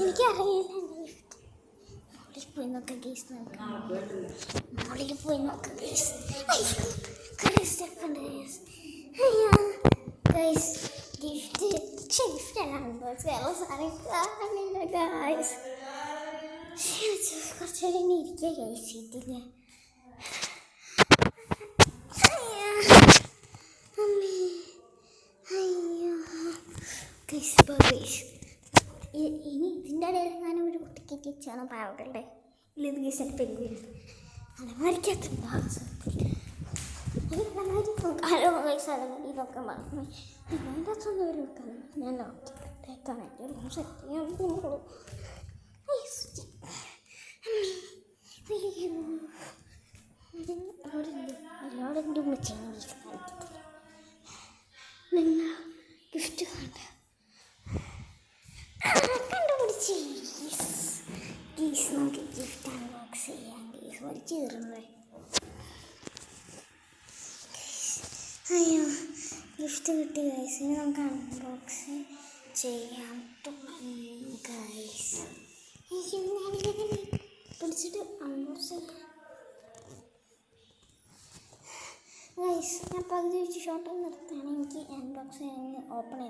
എനിക്കറിയില്ല മോളിൽ പോയി നോക്കാം ഗൈസ്. മോളിൽ പോയി നോക്കാം ഗൈസ്. അയ്യോ സ്റ്റെപ്പ് ഉണ്ട് ഗൈസ്. അയ്യോ ഗൈസ് ഗിഫ്റ്റ് അല്ല അൺബോക്സ് വേറെ സാധനം കാണില്ല ഗൈസ്. കുറച്ചുകൂടി ഇനി ഇരിക്കുക ഗൈസ് ഇതില്ല. ഇനി ഇതിൻ്റെ ഇടയിൽ ഞാനും ഒരു കുട്ടിക്ക് കിച്ചാണ് പാവകളുടെ ഇല്ല ഇത് ഗീസിൻ്റെ പെൻഗ്വിൻ അലമാരിക്കകത്തുണ്ട്. അലമാരിയിലൊക്കെ മറന്നു അതിൻ്റെ അകത്തൊന്നും ഒരു വെക്കാൻ ഞാൻ ലോക്കാണ് എൻ്റെ റൂം സെറ്റ് ചെയ്യാൻ പോകുള്ളൂ. ഒരുപാട് എൻ്റെ ഉമ്മച്ചാണ് നിങ്ങൾ ഗിഫ്റ്റ് കണ്ട കണ്ടുപിടിച്ച് ഗീസ് നമുക്ക് ഗിഫ്റ്റ് അൺബോക്സ് ചെയ്യാം. ഗീസ് വലിച്ചു കയറുന്നത് അയ്യോ ഗിഫ്റ്റ് കിട്ടി ഗൈസ്. ഇനി നമുക്ക് അൺബോക്സ് ചെയ്യാൻ തുടങ്ങി ഗൈസ്. പിടിച്ചിട്ട് അൺബോക്സ് ഗൈസ്. ഞാൻ പകുതി വെച്ച് ഷോർട്ട് നിർത്തുകയാണ്. എനിക്ക് അൺബോക്സ് ഓപ്പൺ ചെയ്ത്